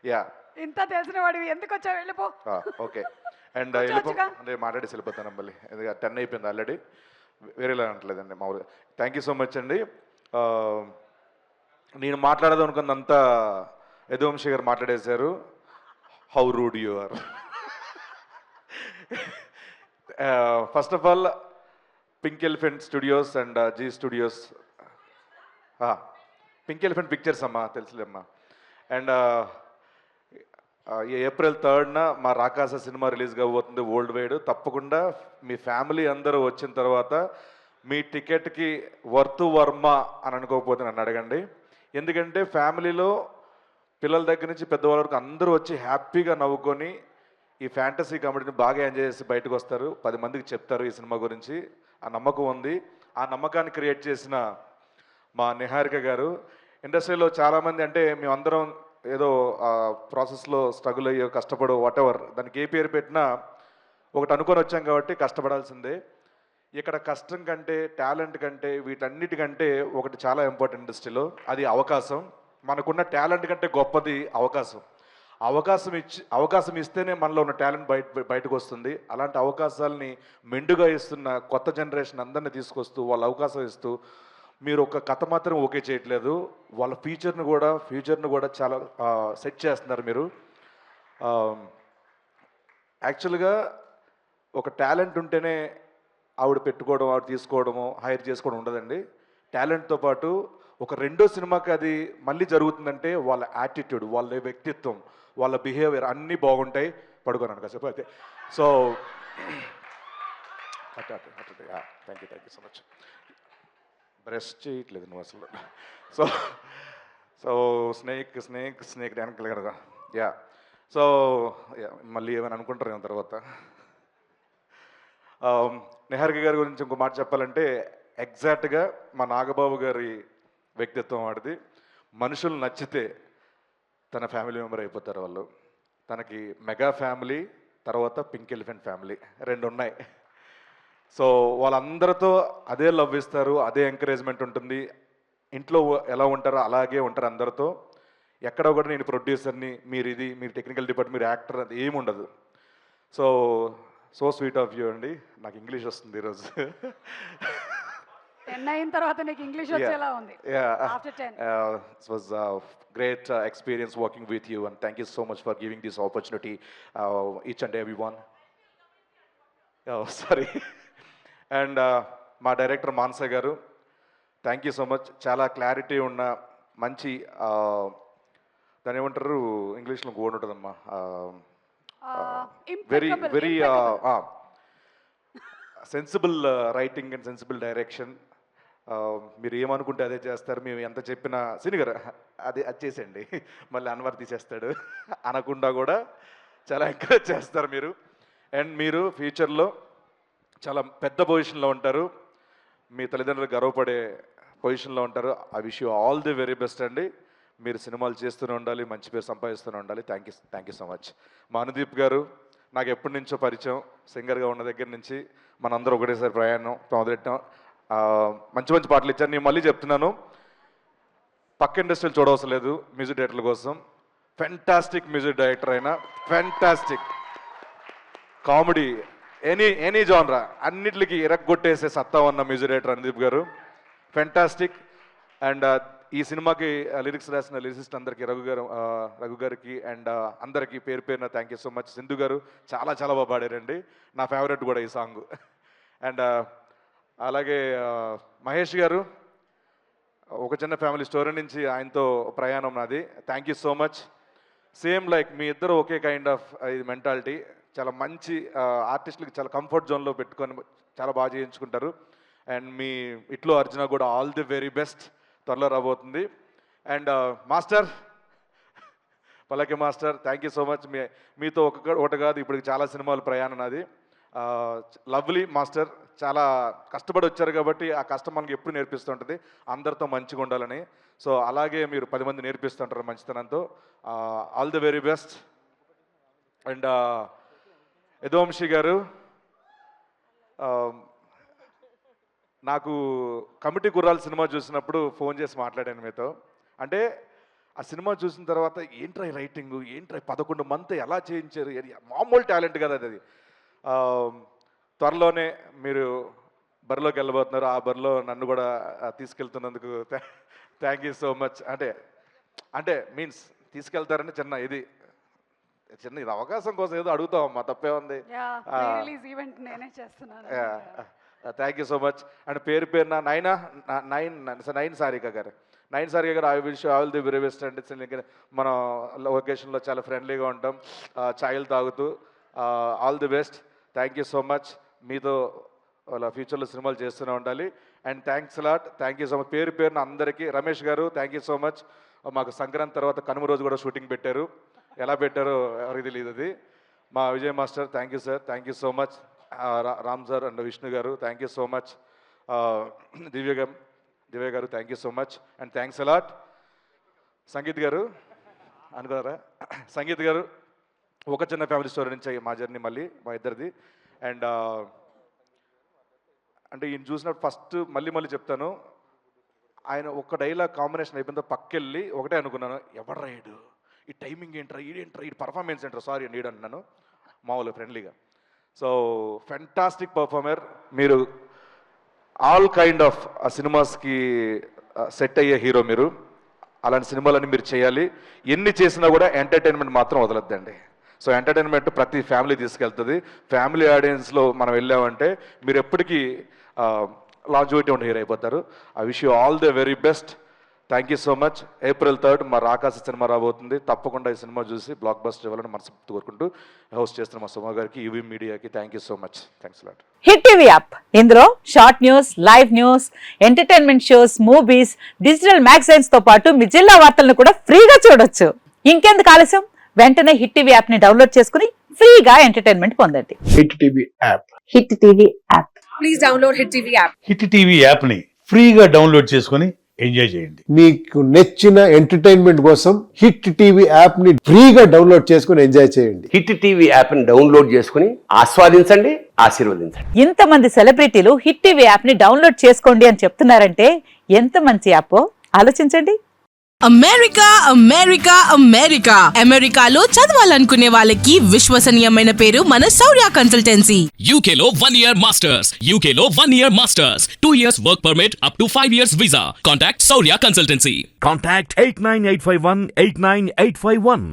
Yeah. ఇంత తెలిసిన వాడివి ఎందుకు వచ్చావు? వెళ్ళిపో. ఓకే. అండ్ వెళ్ళిపో కూర్చోవచ్చుగా. అంటే మాట్లాడేసి వెళ్ళిపోతాను మళ్ళీ, ఎందుకంటే 10 అయిపోయింది ఆల్రెడీ. వేరేలా అంటలేదండి మామూలుగా. థ్యాంక్ యూ సో మచ్ అండి. ఆ, నేను మాట్లాడదాం అనుకున్నంతా యదువంశీ గారు మాట్లాడేశారు. How rude you are. First of all pink elephant studios and Zee studios, pink elephant pictures అమ్మా, తెలుసులేమ్మా. అండ్ ఏప్రిల్ 3న మా రాకాస సినిమా రిలీజ్ కాబోతుంది వరల్డ్ వైడ్. తప్పకుండా మీ ఫ్యామిలీ అందరూ వచ్చిన తర్వాత మీ టికెట్కి వర్త్ వర్మ అని అనుకోకపోతే నన్ను అడగండి. ఎందుకంటే ఫ్యామిలీలో పిల్లల దగ్గర నుంచి పెద్దవాళ్ళ వరకు అందరూ వచ్చి హ్యాపీగా నవ్వుకొని ఈ ఫ్యాంటసీ కామెడీని బాగా ఎంజాయ్ చేసి బయటకు వస్తారు. 10 మందికి చెప్తారు ఈ సినిమా గురించి. ఆ నమ్మకం ఉంది. ఆ నమ్మకాన్ని క్రియేట్ చేసిన మా నిహారిక గారు. ఇండస్ట్రీలో చాలామంది అంటే మేమందరం ఏదో ప్రాసెస్లో స్ట్రగుల్ అయ్యో కష్టపడో వాటెవర్ దానికి ఏ పేరు పెట్టినా ఒకటి అనుకొని వచ్చాం కాబట్టి కష్టపడాల్సిందే. ఇక్కడ కష్టం కంటే టాలెంట్ కంటే వీటన్నిటికంటే ఒకటి చాలా ఇంపార్టెంట్ ఇండస్ట్రీలో, అది అవకాశం. మనకున్న టాలెంట్ కంటే గొప్పది అవకాశం. అవకాశం ఇస్తేనే మనలో ఉన్న టాలెంట్ బయటకు వస్తుంది. అలాంటి అవకాశాలని మెండుగా ఇస్తున్న కొత్త జనరేషన్ అందరినీ తీసుకొస్తూ వాళ్ళ అవకాశం ఇస్తూ, మీరు ఒక కథ మాత్రం ఓకే చేయట్లేదు, వాళ్ళ ఫ్యూచర్ను కూడా చాలా సెట్ చేస్తున్నారు మీరు. యాక్చువల్గా ఒక టాలెంట్ ఉంటేనే ఆవిడ పెట్టుకోవడం, ఆవిడ తీసుకోవడము, హైర్ చేసుకోవడం ఉండదండి. టాలెంట్తో పాటు ఒక రెండో సినిమాకి అది మళ్ళీ జరుగుతుందంటే వాళ్ళ యాటిట్యూడ్, వాళ్ళ వ్యక్తిత్వం, వాళ్ళ బిహేవియర్ అన్నీ బాగుంటాయి. పడుకోనాను కాసేపు అయితే. So thank you so much. Breast చేయట్లేదు నువ్వు అసలు. సో సో స్నేక్ వెనకాల కదా. యా. సో మళ్ళీ ఏమైనా అనుకుంటారు తర్వాత. నిహారిక గారి గురించి ఇంకో మాట చెప్పాలంటే ఎగ్జాక్ట్గా మా నాగబాబు గారి వ్యక్తిత్వం వాడిది. మనుషులు నచ్చితే తన ఫ్యామిలీ మెంబర్ అయిపోతారు వాళ్ళు. తనకి మెగా ఫ్యామిలీ తర్వాత పింక్ ఎలిఫెంట్ ఫ్యామిలీ రెండు ఉన్నాయి. సో వాళ్ళందరితో అదే లవ్ ఇస్తారు, అదే ఎంకరేజ్మెంట్ ఉంటుంది. ఇంట్లో ఎలా ఉంటారో అలాగే ఉంటారు అందరితో. ఎక్కడ కూడా నేను ప్రొడ్యూసర్ని, మీరు టెక్నికల్ డిపార్ట్మెంట్, మీరు యాక్టర్, అది ఏమి ఉండదు. సో స్వీట్ ఆఫ్ యూ అండి. నాకు ఇంగ్లీష్ వస్తుంది ఈరోజు. 10 అయిన తర్వాత నీకు ఇంగ్లీష్ వచ్చేలా ఉంది. After 10 It was a great experience working with you, and thank you so much for giving this opportunity, each and everyone. Oh, sorry. And మా డైరెక్టర్ మానస గారు, థ్యాంక్ యూ సో మచ్. చాలా క్లారిటీ ఉన్న మంచి దాని ఏమంటారు ఇంగ్లీష్లో గోడ్ ఉంటుందమ్మా, very sensible writing and sensible direction. మీరు ఏమనుకుంటే అదే చేస్తారు. మేము ఎంత చెప్పినా సిని గారు అది చేసేయండి, మళ్ళీ అన్వర్ తీసేస్తాడు అనకుండా కూడా చాలా ఎంకరేజ్ చేస్తారు మీరు. అండ్ మీరు ఫ్యూచర్లో చాలా పెద్ద పొజిషన్లో ఉంటారు, మీ తల్లిదండ్రులు గర్వపడే పొజిషన్లో ఉంటారు. I wish you all the very best అండి. మీరు సినిమాలు చేస్తూనే ఉండాలి, మంచి పేరు సంపాదిస్తూనే ఉండాలి. Thank you so much. మా అనుదీప్ గారు నాకు ఎప్పటి నుంచో పరిచయం, సింగర్గా ఉన్న దగ్గర నుంచి మనందరూ ఒకటేసారి ప్రయాణం మొదలెట్టాం. మంచి మంచి పాటలు ఇచ్చారు. నేను మళ్ళీ చెప్తున్నాను, పక్క ఇండస్ట్రీలు చూడవలసిన లేదు మ్యూజిక్ డైరెక్టర్ల కోసం. ఫెంటాస్టిక్ మ్యూజిక్ డైరెక్టర్ అయినా, ఫెంటాస్టిక్ కామెడీ, ఎనీ జానరా అన్నిటికి ఇరగ్గొట్టేసే సత్తా ఉన్న మ్యూజిక్ డైరెక్టర్ అనుదీప్ గారు. ఫెంటాస్టిక్. అండ్ ఈ సినిమాకి లిరిక్స్ రాసిన లిరిసిస్ట్ అందరికీ, రఘు గారికి అండ్ అందరికీ పేరు పేరున thank you so much. Sindhu గారు చాలా చాలా బాగా పాడారండి, నా ఫేవరెట్ కూడా ఈ సాంగ్. అండ్ అలాగే మహేష్ గారు, ఒక చిన్న ఫ్యామిలీ స్టోరీ నుంచి ఆయనతో ప్రయాణం నాది. Thank you so much. Same like మీ ఇద్దరు ఒకే కైండ్ ఆఫ్ ఇది మెంటాలిటీ. చాలా మంచి ఆర్టిస్టులకి చాలా కంఫర్ట్ జోన్లో పెట్టుకొని చాలా బాగా చేయించుకుంటారు. అండ్ మీ ఇట్లో అర్జున కూడా ఆల్ ది వెరీ బెస్ట్, త్వరలో రాబోతుంది. అండ్ మాస్టర్ పల్లకి master, thank you so much. మీతో ఒకటి కాదు ఇప్పటికి చాలా సినిమాలు ప్రయాణం నాది. లవ్లీ మాస్టర్, చాలా కష్టపడి వచ్చారు కాబట్టి ఆ కష్టం మనకి ఎప్పుడు నేర్పిస్తూ ఉంటుంది అందరితో మంచిగా ఉండాలని. సో అలాగే మీరు 10 మంది నేర్పిస్తుంటారు మంచితనంతో. All the very best. And Yaduvamsi garu, నాకు కమిటీ గుర్రాల సినిమా చూసినప్పుడు ఫోన్ చేసి మాట్లాడాను మీతో. అంటే ఆ సినిమా చూసిన తర్వాత ఏంట్రా రైటింగ్, ఏంట్రా 11 మంత్ ఎలా చేయించారు, మామూలు టాలెంట్ కదా అది. ఆ, త్వరలోనే మీరు బరిలోకి వెళ్ళబోతున్నారు. ఆ బరిలో నన్ను కూడా తీసుకెళ్తున్నందుకు థ్యాంక్ యూ సో మచ్. అంటే మీన్స్ తీసుకెళ్తారని చిన్న ఇది అవకాశం కోసం ఏదో అడుగుతామమ్మా, తప్పే ఉంది. రిలీజ్ ఈవెంట్ నేనే చేస్తున్నాను. Thank you so much. And పేరున నైన్ సారిక గారు, I will show all the very best. And మనం లొకేషన్లో చాలా ఫ్రెండ్లీగా ఉంటాం, ఛాయలు తాగుతూ. All the best. Thank you so much. మీతో ఫ్యూచర్లో సినిమాలు చేస్తూనే ఉండాలి. And thanks lot. Thank you so much. పేరున అందరికీ. రమేష్ గారు థ్యాంక్ యూ సో మచ్. మాకు సంక్రాంతి తర్వాత కనుమ రోజు కూడా షూటింగ్ పెట్టారు. ఎలా పెట్టారో ఎవరికి తెలియదు అది. మా Vijay master thank you sir, thank you so much. Ram sir and Vishnu గారు థ్యాంక్ యూ సో మచ్. దివ్య గారు thank you so much. And thanks a lot. Sangeet గారు అనుకున్నారా, సంగీత్ గారు ఒక చిన్న ఫ్యామిలీ స్టోరీ నుంచి మా జర్నీ మళ్ళీ మా ఇద్దరిది. అండ్ అంటే ఈయన చూసినప్పుడు ఫస్ట్ మళ్ళీ చెప్తాను, ఆయన ఒక్క డైలాగ్ కాంబినేషన్ అయిపోయిందో పక్కెళ్ళి ఒకటే అనుకున్నాను, ఎవడు రైడు ఈ టైమింగ్ ఏంట్రా, ఈ పర్ఫార్మెన్స్ ఏంట్రా, సారీ అండి ఈడు అన్నాను మామూలు ఫ్రెండ్లీగా. So fantastic performer. మీరు ఆల్ కైండ్ ఆఫ్ సినిమాస్కి సెట్ అయ్యే హీరో మీరు. అలాంటి సినిమాలన్నీ మీరు చేయాలి. ఎన్ని చేసినా కూడా ఎంటర్టైన్మెంట్ మాత్రం వదలొద్దండి. సో ఎంటర్టైన్మెంట్ ప్రతి ఫ్యామిలీ తీసుకెళ్తుంది. ఫ్యామిలీ ఆడియన్స్లో మనం వెళ్ళామంటే మీరు ఎప్పటికీ లాంజివిటీ ఉన్న హీరో అయిపోతారు. I wish you all the very best. Thank you so much. April 3rd మా రాకాసి సినిమా రాబోతుంది. తప్పకుండా ఈ సినిమా చూసి బ్లాక్ బస్టర్ ఇవ్వాలని మనస్ఫూర్తి కోరుకుంటూ హోస్ట్ చేస్తున్న మా సుమా గారికి, యూవీ మీడియాకి thank you so much. Thanks lot. Hit TV app, ఇందులో short news, live news, entertainment shows, movies, digital magazines తో పాటు మీ జిల్లా వార్తలను కూడా ఫ్రీగా చూడొచ్చు. ఇంకెందుకు ఆలస్యం, వెంటనే హిట్ టీవీ యాప్ ని డౌన్లోడ్ చేసుకుని ఫ్రీగా ఎంటర్టైన్మెంట్ పొందండి. Hit TV app. Hit TV app. Please download hit TV app. Hit TV యాప్ని ఫ్రీగా డౌన్లోడ్ చేసుకొని ఎంజాయ్ చేయండి. మీకు నచ్చిన ఎంటర్టైన్మెంట్ కోసం హిట్ టీవీ యాప్ ని ఫ్రీగా డౌన్లోడ్ చేసుకుని ఎంజాయ్ చేయండి. హిట్ టీవీ యాప్ని డౌన్లోడ్ చేసుకుని ఆస్వాదించండి, ఆశీర్వదించండి. ఇంతమంది సెలబ్రిటీలు హిట్ టీవీ యాప్ ని డౌన్లోడ్ చేసుకోండి అని చెప్తున్నారంటే ఎంత మంచి యాప్ ఆలోచించండి. అమెరికాలో చదవాలనుకునే వాళ్ళకి విశ్వసనీయమైన పేరు మన శౌర్య కన్సల్టెన్సీ. UK లో 1 year masters, 2 years work permit up to 5 years visa. Contact Saurya Consultancy. Contact 89851 89851.